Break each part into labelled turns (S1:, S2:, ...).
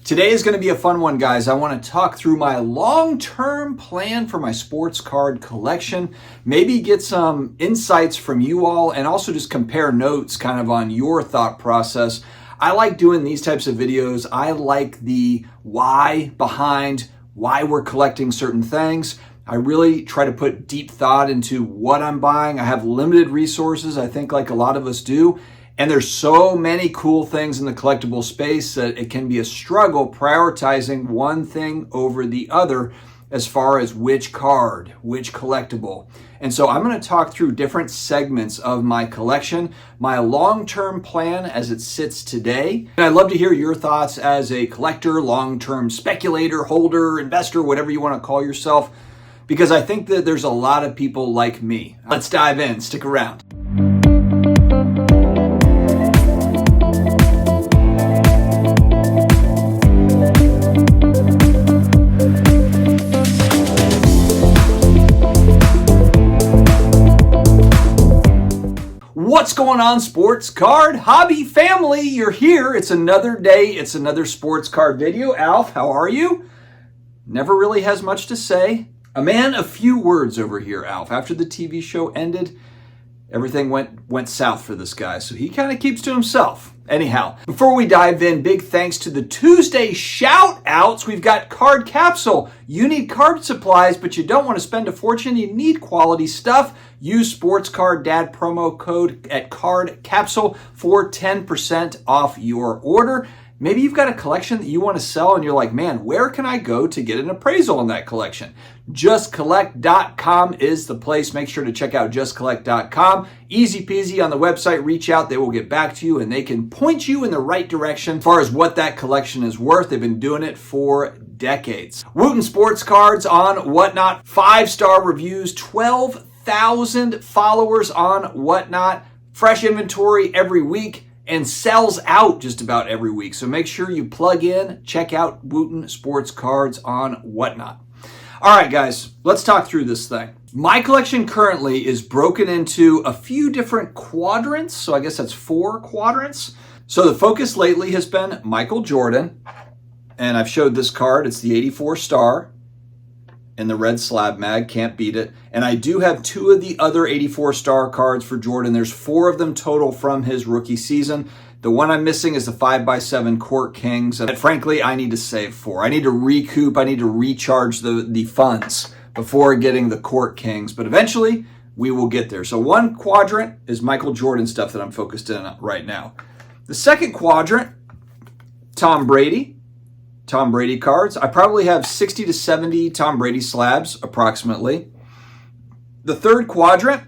S1: Today is going to be a fun one, guys. I want to talk through my long-term plan for my sports card collection, maybe get some insights from you all, and also just compare notes kind of on your thought process. I like doing these types of videos. I like the why behind why we're collecting certain things. I really try to put deep thought into what I'm buying. I have limited resources, I think, like a lot of us do. And there's so many cool things in the collectible space that it can be a struggle prioritizing one thing over the other as far as which card, which collectible. And so I'm going to talk through different segments of my collection, my long-term plan as it sits today. And I'd love to hear your thoughts as a collector, long-term speculator, holder, investor, whatever you want to call yourself, because I think that there's a lot of people like me. Let's dive in. Stick around. What's going on, sports card hobby family? You're here. It's another day. It's another sports card video. Alf, how are you? Never really has much to say. A man of few words over here, Alf. After the TV show ended, everything went south for this guy, so he kind of keeps to himself. Anyhow, before we dive in, big thanks to the Tuesday shout outs. We've got Card Capsule. You need card supplies, but you don't want to spend a fortune. You need quality stuff. Use Sports Card Dad promo code at Card Capsule for 10% off your order. Maybe you've got a collection that you want to sell and you're like, man, where can I go to get an appraisal on that collection? JustCollect.com is the place. Make sure to check out JustCollect.com. Easy peasy on the website. Reach out. They will get back to you and they can point you in the right direction as far as what that collection is worth. They've been doing it for decades. Wooten Sports Cards on Whatnot. 5-star reviews. 12,000 followers on Whatnot. Fresh inventory every week. And sells out just about every week. So make sure you plug in, check out Wooten Sports Cards on Whatnot. All right, guys, let's talk through this thing. My collection currently is broken into a few different quadrants. So I guess that's 4 quadrants. So the focus lately has been Michael Jordan. And I've showed this card. It's the 84 star in the red SlabMag. Can't beat it. And I do have 2 of the other 84 star cards for Jordan. There's 4 of them total from his rookie season. The one I'm missing is the 5x7 Court Kings. And frankly, I need to save for. I need to recoup. I need to recharge the funds before getting the Court Kings. But eventually, we will get there. So one quadrant is Michael Jordan stuff that I'm focused in on right now. The second quadrant, Tom Brady cards. I probably have 60 to 70 Tom Brady slabs, approximately. The third quadrant,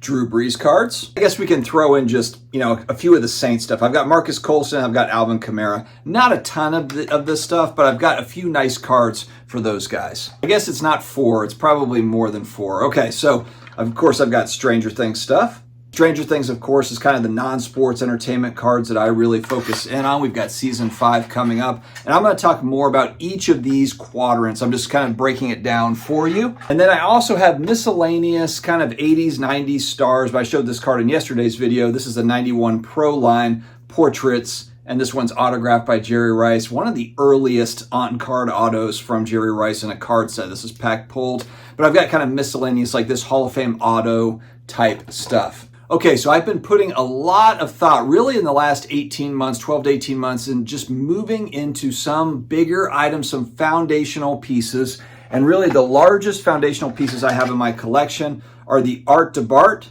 S1: Drew Brees cards. I guess we can throw in just, a few of the Saints stuff. I've got Marcus Colston, I've got Alvin Kamara. Not a ton of this stuff, but I've got a few nice cards for those guys. I guess it's not 4, it's probably more than 4. Okay, so of course I've got Stranger Things stuff. Stranger Things, of course, is kind of the non-sports entertainment cards that I really focus in on. We've got season 5 coming up, and I'm going to talk more about each of these quadrants. I'm just kind of breaking it down for you. And then I also have miscellaneous kind of 80s, 90s stars, but I showed this card in yesterday's video. This is the 91 Pro line portraits, and this one's autographed by Jerry Rice, one of the earliest on-card autos from Jerry Rice in a card set. This is pack pulled, but I've got kind of miscellaneous like this Hall of Fame auto type stuff. Okay, so I've been putting a lot of thought really in the last 18 months, 12 to 18 months, and just moving into some bigger items, some foundational pieces. And really the largest foundational pieces I have in my collection are the Art to Bart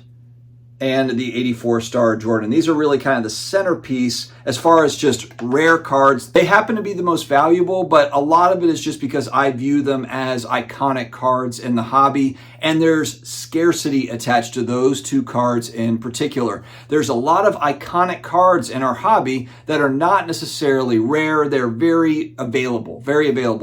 S1: and the 84 star Jordan. These are really kind of the centerpiece as far as just rare cards. They happen to be the most valuable, but a lot of it is just because I view them as iconic cards in the hobby, and there's scarcity attached to those 2 cards in particular. There's a lot of iconic cards in our hobby that are not necessarily rare. They're very available.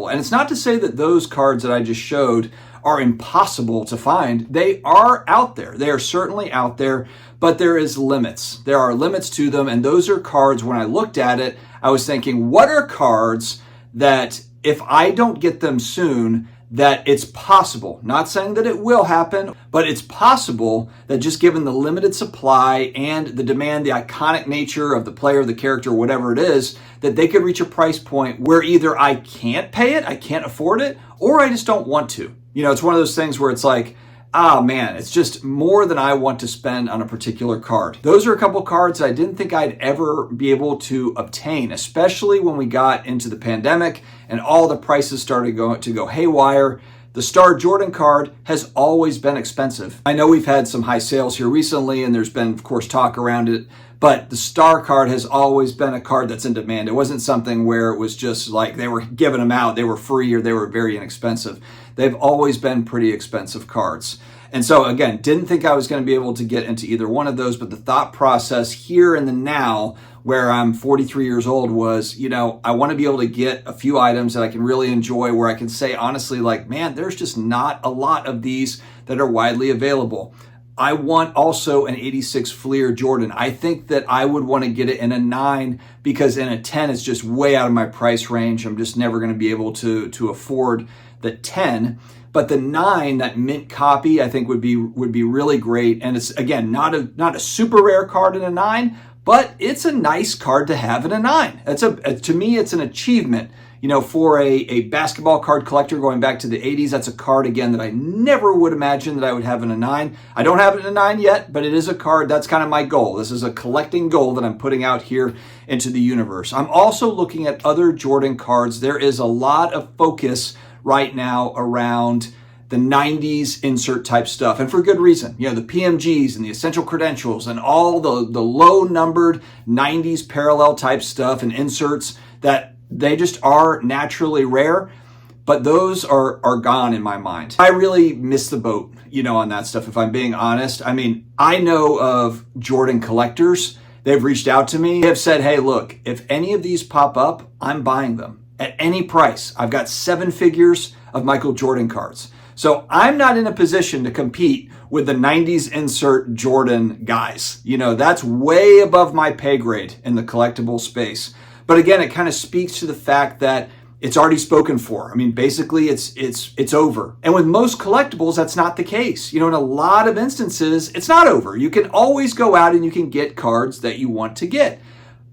S1: And it's not to say that those cards that I just showed are impossible to find. They are out there. They are certainly out there, but there is limits. There are limits to them, and those are cards, when I looked at it, I was thinking, what are cards that if I don't get them soon, that it's possible, not saying that it will happen, but it's possible that just given the limited supply and the demand, the iconic nature of the player, the character, whatever it is, that they could reach a price point where either I can't pay it, I can't afford it, or I just don't want to. You know, it's one of those things where it's like, ah man, it's just more than I want to spend on a particular card. Those are a couple cards that I didn't think I'd ever be able to obtain, especially when we got into the pandemic and all the prices started to go haywire. The Star Jordan card has always been expensive. I know we've had some high sales here recently and there's been, of course, talk around it, but the Star card has always been a card that's in demand. It wasn't something where it was just like they were giving them out, they were free or they were very inexpensive. They've always been pretty expensive cards. And so again, didn't think I was going to be able to get into either one of those, but the thought process here in the now, where I'm 43 years old, was, you know, I want to be able to get a few items that I can really enjoy, where I can say honestly, like, man, there's just not a lot of these that are widely available. I want also an 86 Fleer Jordan. I think that I would want to get it in a 9 because in a 10 it's just way out of my price range. I'm just never going to be able to afford the 10. But the 9, that mint copy, I think would be really great. And it's, again, not a super rare card in a 9, but it's a nice card to have in a 9. To me, it's an achievement. You know, for a basketball card collector going back to the 80s, that's a card, again, that I never would imagine that I would have in a 9. I don't have it in a 9 yet, but it is a card. That's kind of my goal. This is a collecting goal that I'm putting out here into the universe. I'm also looking at other Jordan cards. There is a lot of focus right now around the 90s insert type stuff, and for good reason. You know, the PMGs and the essential credentials and all the low numbered 90s parallel type stuff and inserts that they just are naturally rare, but those are gone in my mind. I really missed the boat, you know, on that stuff, if I'm being honest. I mean, I know of Jordan collectors. They've reached out to me. They have said, hey, look, if any of these pop up, I'm buying them at any price. I've got 7 figures of Michael Jordan cards. So I'm not in a position to compete with the 90s insert Jordan guys. You know, that's way above my pay grade in the collectible space. But again, it kind of speaks to the fact that it's already spoken for. I mean, basically it's over. And with most collectibles, that's not the case. You know, in a lot of instances, it's not over. You can always go out and you can get cards that you want to get.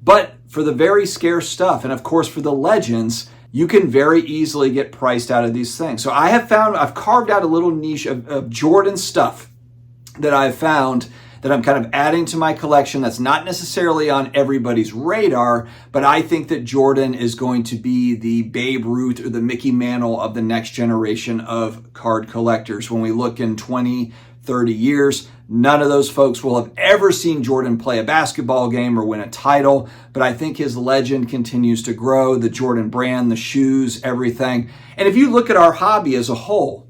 S1: But for the very scarce stuff, and of course for the legends, you can very easily get priced out of these things. So I've carved out a little niche of Jordan stuff that I've found that I'm kind of adding to my collection that's not necessarily on everybody's radar, but I think that Jordan is going to be the Babe Ruth or the Mickey Mantle of the next generation of card collectors. When we look in 20, 30 years, none of those folks will have ever seen Jordan play a basketball game or win a title, but I think his legend continues to grow, the Jordan brand, the shoes, everything. And if you look at our hobby as a whole,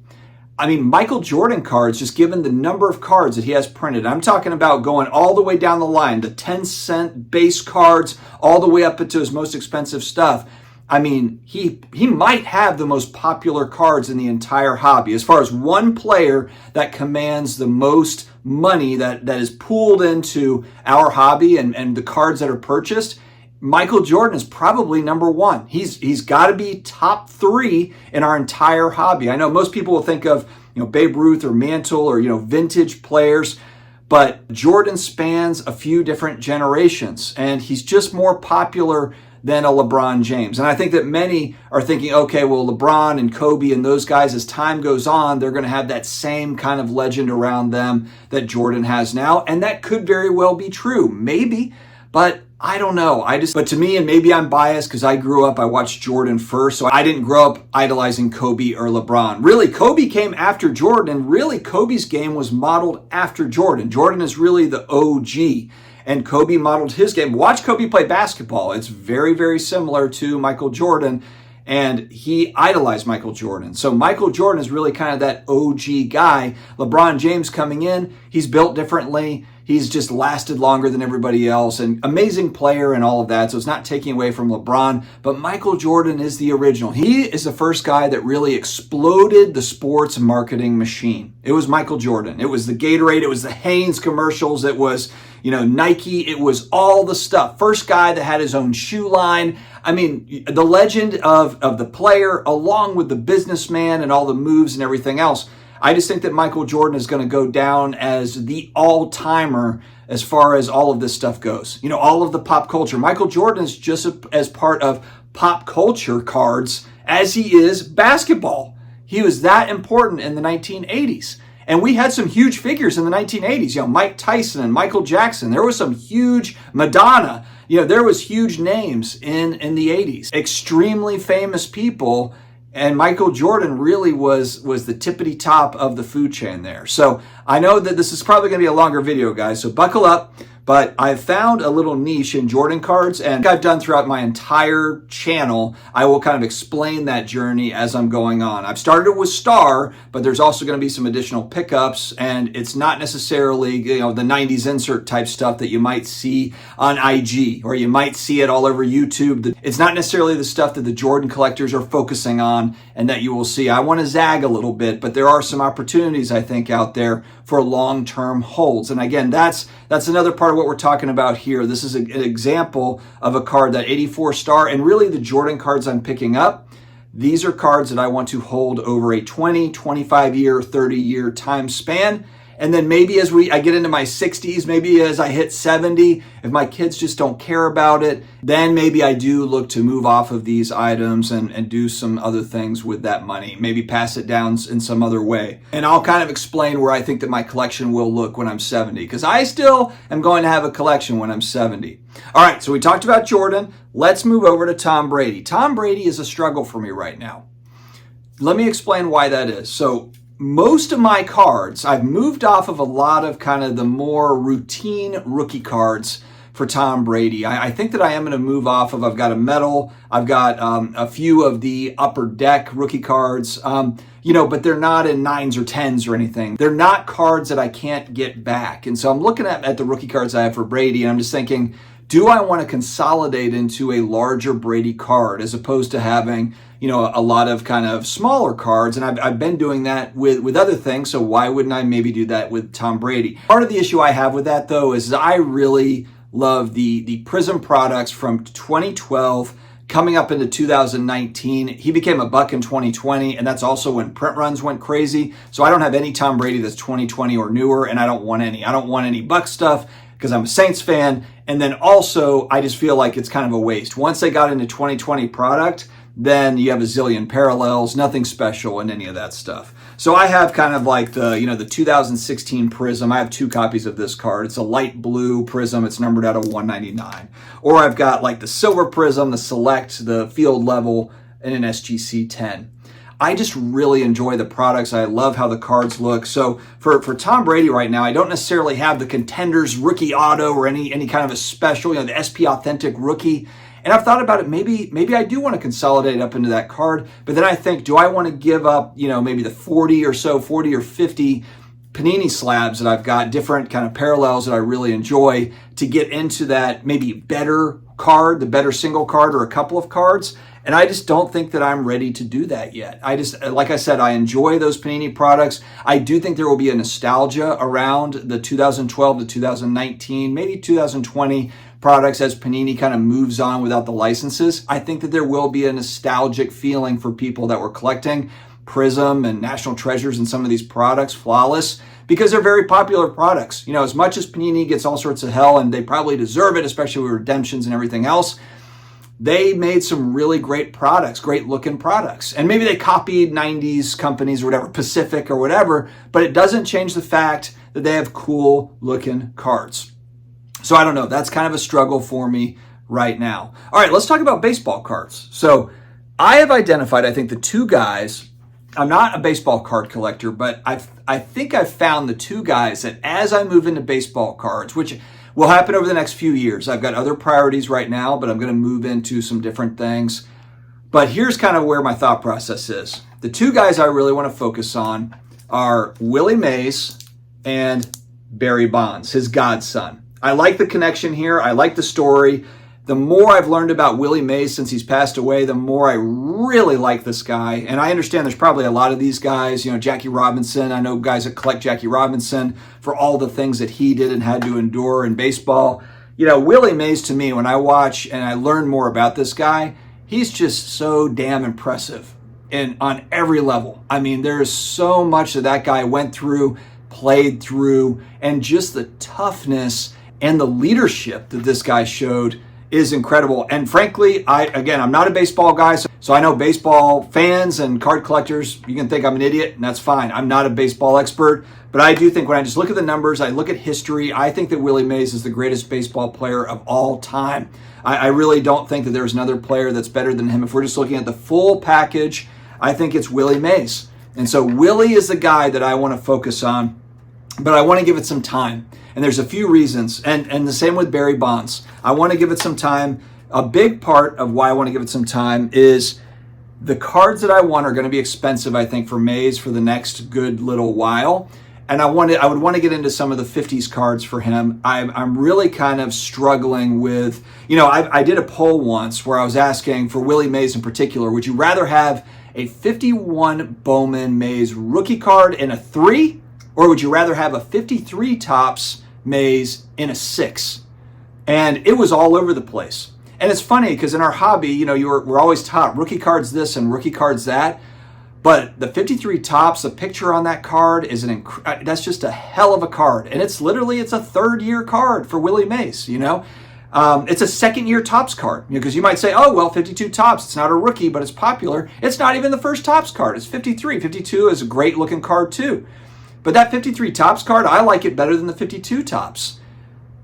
S1: I mean, Michael Jordan cards, just given the number of cards that he has printed, I'm talking about going all the way down the line, the 10-cent base cards, all the way up into his most expensive stuff. I mean, he might have the most popular cards in the entire hobby. As far as one player that commands the most money that is pooled into our hobby and the cards that are purchased, Michael Jordan is probably number 1. He's got to be top 3 in our entire hobby. I know most people will think of, you know, Babe Ruth or Mantle or, you know, vintage players, but Jordan spans a few different generations and he's just more popular than a LeBron James. And I think that many are thinking, okay, well, LeBron and Kobe and those guys, as time goes on, they're going to have that same kind of legend around them that Jordan has now. And that could very well be true. Maybe, but I don't know. But to me, and maybe I'm biased because I watched Jordan first, so I didn't grow up idolizing Kobe or LeBron. Really, Kobe came after Jordan, and really Kobe's game was modeled after Jordan. Jordan is really the OG, and Kobe modeled his game. Watch Kobe play basketball. It's very, very similar to Michael Jordan, and he idolized Michael Jordan. So Michael Jordan is really kind of that OG guy. LeBron James coming in, he's built differently. he's just lasted longer than everybody else, and amazing player and all of that. So it's not taking away from LeBron, but Michael Jordan is the original. He is the first guy that really exploded the sports marketing machine. It was Michael Jordan. It was the Gatorade. It was the Hanes commercials. It was, Nike. It was all the stuff. First guy that had his own shoe line. I mean, the legend of the player along with the businessman and all the moves and everything else. I just think that Michael Jordan is going to go down as the all-timer as far as all of this stuff goes. All of the pop culture. Michael Jordan is just as part of pop culture cards as he is basketball. He was that important in the 1980s. And we had some huge figures in the 1980s. Mike Tyson and Michael Jackson. There was some huge Madonna. There was huge names in the 80s. Extremely famous people. And Michael Jordan really was the tippity top of the food chain there. So I know that this is probably going to be a longer video, guys, so buckle up. But I've found a little niche in Jordan cards, and I've done throughout my entire channel. I will kind of explain that journey as I'm going on. I've started with Star, but there's also going to be some additional pickups, and it's not necessarily the 90s insert type stuff that you might see on IG, or you might see it all over YouTube. It's not necessarily the stuff that the Jordan collectors are focusing on and that you will see. I want to zag a little bit, but there are some opportunities, I think, out there for long-term holds. And again, that's another part of what we're talking about here. This is an example of a card, that 84 Star, and really the Jordan cards I'm picking up. These are cards that I want to hold over a 20, 25-year, 30-year time span. And then maybe as I get into my 60s, maybe as I hit 70, if my kids just don't care about it, then maybe I do look to move off of these items and do some other things with that money. Maybe pass it down in some other way. And I'll kind of explain where I think that my collection will look when I'm 70, because I still am going to have a collection when I'm 70. All right, so we talked about Jordan. Let's move over to Tom Brady. Tom Brady is a struggle for me right now. Let me explain why that is. So most of my cards, I've moved off of a lot of kind of the more routine rookie cards for Tom Brady. I think that I am going to move off of, I've got a metal, I've got a few of the upper deck rookie cards, but they're not in 9s or 10s or anything. They're not cards that I can't get back. And so I'm looking at the rookie cards I have for Brady, and I'm just thinking, do I want to consolidate into a larger Brady card as opposed to having, a lot of kind of smaller cards? And I've been doing that with other things, so why wouldn't I maybe do that with Tom Brady? Part of the issue I have with that, though, is I really love the Prism products from 2012 coming up into 2019. He became a buck in 2020, and that's also when print runs went crazy. So I don't have any Tom Brady that's 2020 or newer, and I don't want any. I don't want any Buck stuff because I'm a Saints fan. And then also, I just feel like it's kind of a waste. Once they got into 2020 product, then you have a zillion parallels, nothing special in any of that stuff. So I have kind of like the 2016 Prism. I have 2 copies of this card. It's a light blue Prism. It's numbered out of 199. Or I've got like the silver Prism, the Select, the Field Level, and an SGC 10. I just really enjoy the products. I love how the cards look. So for Tom Brady right now, I don't necessarily have the Contenders Rookie Auto or any kind of a special, the SP Authentic Rookie. And I've thought about it, maybe I do want to consolidate up into that card, but then I think, do I want to give up, maybe the 40 or 50 Panini slabs that I've got, different kind of parallels that I really enjoy, to get into that maybe better card, the better single card or a couple of cards? And I just don't think that I'm ready to do that yet. Like I said, I enjoy those Panini products. I do think there will be a nostalgia around the 2012 to 2019, maybe 2020 products as Panini kind of moves on without the licenses. I think that there will be a nostalgic feeling for people that were collecting Prism and National Treasures and some of these products, Flawless, because they're very popular products. As much as Panini gets all sorts of hell, and they probably deserve it, especially with redemptions and everything else, they made some really great products, great looking products. And maybe they copied 90s companies or whatever, Pacific or whatever, but it doesn't change the fact that they have cool looking cards. So I don't know, that's kind of a struggle for me right now. All right, let's talk about baseball cards. So I have identified, I think, the 2 guys. I'm not a baseball card collector, but I think I've found the 2 guys that as I move into baseball cards, which will happen over the next few years. I've got other priorities right now, but I'm going to move into some different things. But here's kind of where my thought process is. The 2 guys I really want to focus on are Willie Mays and Barry Bonds, his godson. I like the connection here. I like the story. The more I've learned about Willie Mays since he's passed away, the more I really like this guy. And I understand there's probably a lot of these guys, Jackie Robinson. I know guys that collect Jackie Robinson for all the things that he did and had to endure in baseball. Willie Mays, to me, when I watch and I learn more about this guy, he's just so damn impressive and on every level. I mean, there's so much that guy went through, played through, and just the toughness and the leadership that this guy showed is incredible. And frankly, I'm not a baseball guy, so I know baseball fans and card collectors, you can think I'm an idiot, and that's fine. I'm not a baseball expert, but I do think when I just look at the numbers, I look at history, I think that Willie Mays is the greatest baseball player of all time. I really don't think that there's another player that's better than him. If we're just looking at the full package, I think it's Willie Mays. And so Willie is the guy that I want to focus on, but I want to give it some time. And there's a few reasons, and the same with Barry Bonds. I want to give it some time. A big part of why I want to give it some time is the cards that I want are going to be expensive, I think, for Mays for the next good little while. And I would want to get into some of the 50s cards for him. I'm really kind of struggling with, I did a poll once where I was asking for Willie Mays in particular, would you rather have a 51 Bowman Mays rookie card in a 3, or would you rather have a 53 Topps Mays in a 6? And it was all over the place. And it's funny because in our hobby, we're always taught rookie cards this and rookie cards that. But the 53 Topps, the picture on that card is that's just a hell of a card. And it's a third-year card for Willie Mays, It's a second-year Topps card, because you might say, oh, well, 52 Topps, it's not a rookie, but it's popular. It's not even the first Topps card. It's 53. 52 is a great-looking card, too. But that 53 Topps card, I like it better than the 52 Topps.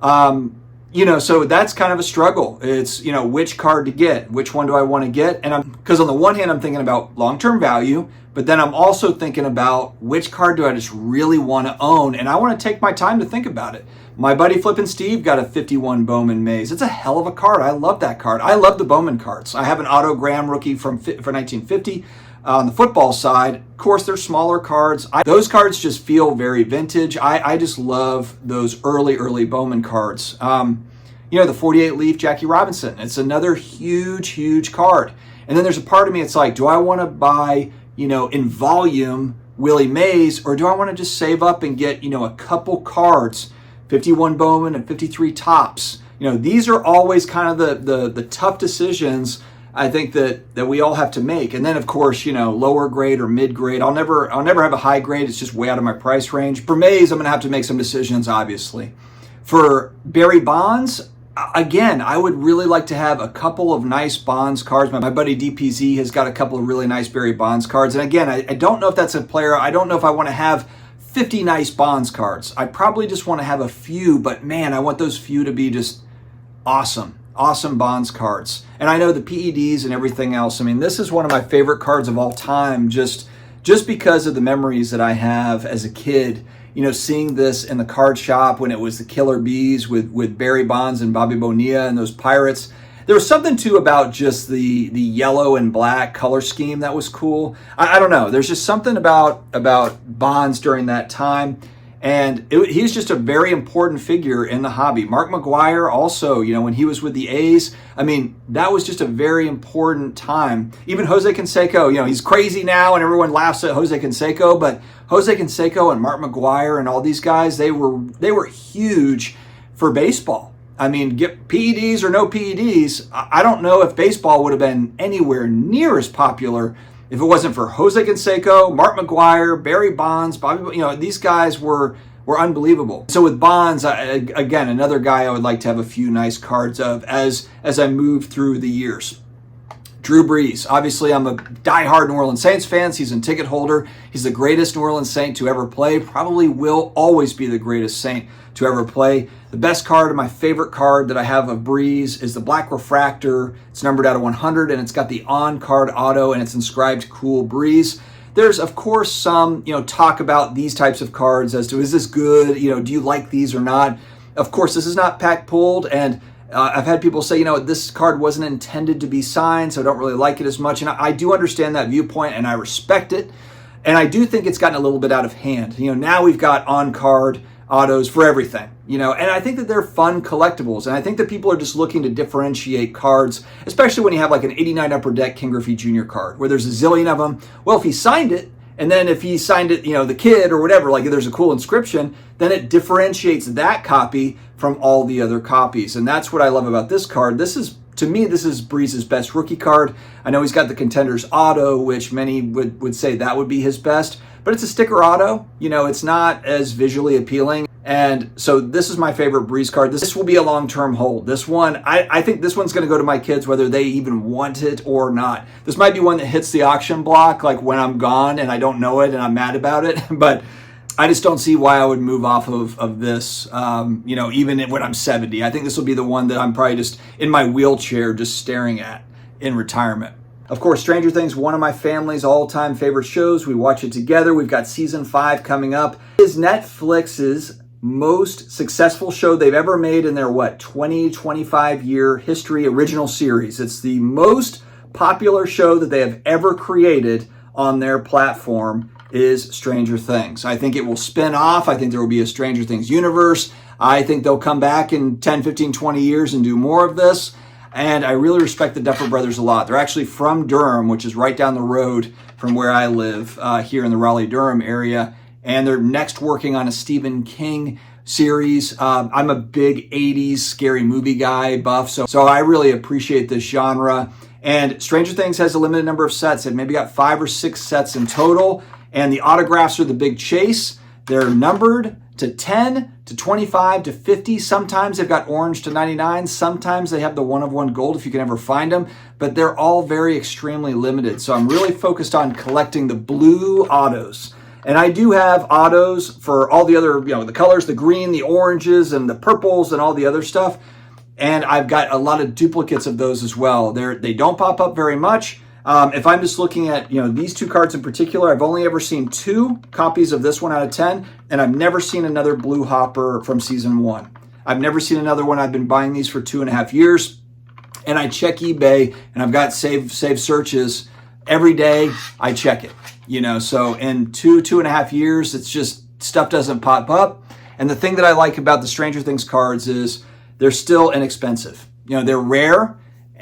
S1: So that's kind of a struggle. It's, which card to get, which one do I want to get? And because on the one hand, I'm thinking about long-term value, but then I'm also thinking about which card do I just really want to own? And I want to take my time to think about it. My buddy Flippin' Steve got a 51 Bowman Mays. It's a hell of a card. I love that card. I love the Bowman cards. I have an Otto Graham rookie for 1950. On the football side, of course, they're smaller cards. Those cards just feel very vintage. I just love those early Bowman cards. The 48 Leaf Jackie Robinson. It's another huge card. And then there's a part of me, it's like, do I want to buy, in volume Willie Mays, or do I want to just save up and get, a couple cards, 51 Bowman and 53 Topps? These are always kind of the tough decisions I think that we all have to make. And then of course, lower grade or mid grade. I'll never have a high grade. It's just way out of my price range. For Mays, I'm going to have to make some decisions, obviously. For Barry Bonds, again, I would really like to have a couple of nice Bonds cards. My buddy DPZ has got a couple of really nice Barry Bonds cards. And again, I don't know if that's a player. I don't know if I want to have 50 nice Bonds cards. I probably just want to have a few, but man, I want those few to be just awesome Bonds cards. And I know the PEDs and everything else. I mean, this is one of my favorite cards of all time, just because of the memories that I have as a kid, seeing this in the card shop when it was the Killer Bees with Barry Bonds and Bobby Bonilla and those Pirates. There was something too about just the yellow and black color scheme that was cool. I don't know. There's just something about Bonds during that time. And he's just a very important figure in the hobby. Mark McGwire also, when he was with the A's, I mean, that was just a very important time. Even Jose Canseco, he's crazy now and everyone laughs at Jose Canseco, but Jose Canseco and Mark McGwire and all these guys, they were huge for baseball. I mean, get PEDs or no PEDs, I don't know if baseball would have been anywhere near as popular if it wasn't for Jose Canseco, Mark McGwire, Barry Bonds, Bobby, these guys were unbelievable. So with Bonds, again, another guy I would like to have a few nice cards of as I move through the years. Drew Brees. Obviously, I'm a diehard New Orleans Saints fan, season ticket holder. He's the greatest New Orleans Saint to ever play. Probably will always be the greatest Saint to ever play. The best card, my favorite card that I have of Brees is the Black Refractor. It's numbered out of 100, and it's got the on-card auto, and it's inscribed Cool Brees. There's, of course, some talk about these types of cards as to, is this good? Do you like these or not? Of course, this is not pack pulled, and I've had people say, this card wasn't intended to be signed, so I don't really like it as much. And I do understand that viewpoint, and I respect it. And I do think it's gotten a little bit out of hand. Now we've got on-card autos for everything, and I think that they're fun collectibles, and I think that people are just looking to differentiate cards, especially when you have like an 89 Upper Deck Ken Griffey Jr. card, where there's a zillion of them. Well, if he signed it, and then if he signed it, the kid or whatever, like if there's a cool inscription, then it differentiates that copy from all the other copies, and that's what I love about this card. To me, this is Breeze's best rookie card. I know he's got the Contenders Auto, which many would say that would be his best, but it's a sticker auto. It's not as visually appealing. And so this is my favorite Breeze card. This will be a long-term hold. This one, I think this one's going to go to my kids whether they even want it or not. This might be one that hits the auction block like when I'm gone and I don't know it and I'm mad about it, but I just don't see why I would move off of this, even when I'm 70. I think this will be the one that I'm probably just in my wheelchair just staring at in retirement. Of course, Stranger Things, one of my family's all-time favorite shows. We watch it together. We've got season 5 coming up. It is Netflix's most successful show they've ever made in their, 25-year history original series. It's the most popular show that they have ever created on their platform is Stranger Things. I think it will spin off. I think there will be a Stranger Things universe. I think they'll come back in 10, 15, 20 years and do more of this. And I really respect the Duffer Brothers a lot. They're actually from Durham, which is right down the road from where I live here in the Raleigh-Durham area. And they're next working on a Stephen King series. I'm a big 80s scary movie guy, buff, so I really appreciate this genre. And Stranger Things has a limited number of sets. They've maybe got 5 or 6 sets in total. And the autographs are the big chase. They're numbered to 10, to 25, to 50. Sometimes they've got orange to 99. Sometimes they have the 1/1 gold if you can ever find them. But they're all very extremely limited. So I'm really focused on collecting the blue autos. And I do have autos for all the other, the colors, the green, the oranges, and the purples, and all the other stuff. And I've got a lot of duplicates of those as well. They don't pop up very much. If I'm just looking at, these 2 cards in particular, I've only ever seen 2 copies of this one out of 10, and I've never seen another blue hopper from season 1. I've never seen another one. I've been buying these for 2.5 years, and I check eBay, and I've got save searches every day. I check it, so in 2.5 years, it's just stuff doesn't pop up. And the thing that I like about the Stranger Things cards is they're still inexpensive. They're rare,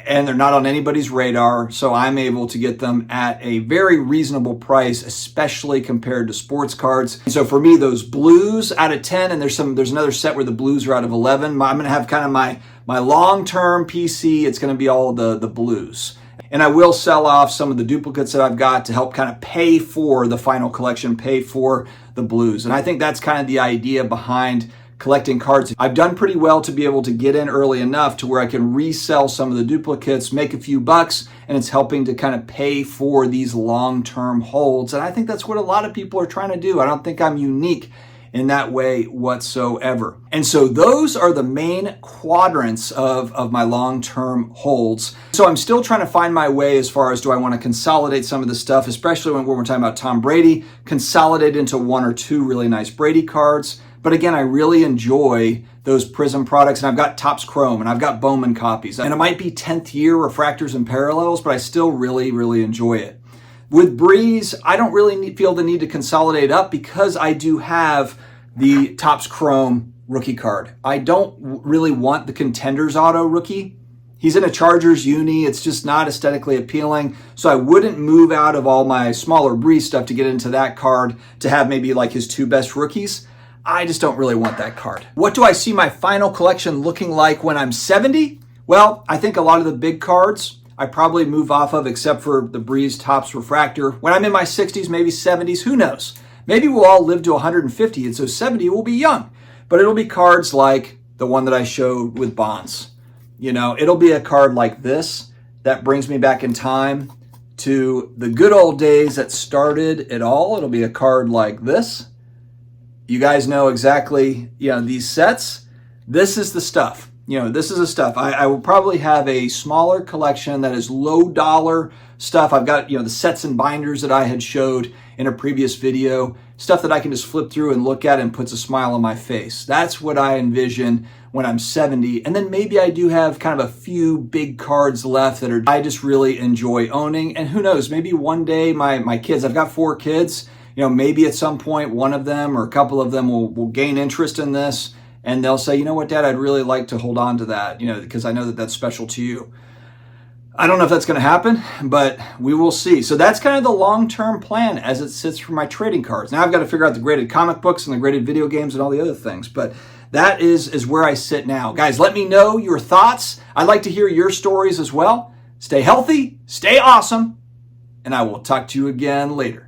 S1: and they're not on anybody's radar, so I'm able to get them at a very reasonable price, especially compared to sports cards. So for me, those blues out of 10, and there's another set where the blues are out of 11. I'm gonna have kind of my long-term PC, it's gonna be all the blues. And I will sell off some of the duplicates that I've got to help kind of pay for the final collection, pay for the blues. And I think that's kind of the idea behind collecting cards. I've done pretty well to be able to get in early enough to where I can resell some of the duplicates, make a few bucks, and it's helping to kind of pay for these long-term holds. And I think that's what a lot of people are trying to do. I don't think I'm unique in that way whatsoever. And so those are the main quadrants of my long-term holds. So I'm still trying to find my way as far as do I want to consolidate some of the stuff, especially when we're talking about Tom Brady, consolidate into 1 or 2 really nice Brady cards. But again, I really enjoy those Prism products, and I've got Topps Chrome, and I've got Bowman copies, and it might be 10th year refractors and parallels, but I still really, really enjoy it. With Breeze, I don't really feel the need to consolidate up because I do have the Topps Chrome rookie card. I don't really want the Contenders Auto rookie. He's in a Chargers uni. It's just not aesthetically appealing. So I wouldn't move out of all my smaller Breeze stuff to get into that card to have maybe like his 2 best rookies. I just don't really want that card. What do I see my final collection looking like when I'm 70? Well, I think a lot of the big cards I probably move off of except for the Breeze Topps Refractor. When I'm in my 60s, maybe 70s, who knows? Maybe we'll all live to 150 and so 70 will be young. But it'll be cards like the one that I showed with Bonds. It'll be a card like this that brings me back in time to the good old days that started it all. It'll be a card like this. You guys know exactly, these sets. This is the stuff. This is the stuff. I will probably have a smaller collection that is low dollar stuff. I've got, the sets and binders that I had showed in a previous video, stuff that I can just flip through and look at and puts a smile on my face. That's what I envision when I'm 70. And then maybe I do have kind of a few big cards left I just really enjoy owning. And who knows, maybe one day my kids, I've got 4 kids, maybe at some point one of them or a couple of them will gain interest in this, and they'll say, you know what, Dad, I'd really like to hold on to that, because I know that that's special to you. I don't know if that's going to happen, but we will see. So that's kind of the long-term plan as it sits for my trading cards. Now I've got to figure out the graded comic books and the graded video games and all the other things, but that is where I sit now. Guys, let me know your thoughts. I'd like to hear your stories as well. Stay healthy, stay awesome, and I will talk to you again later.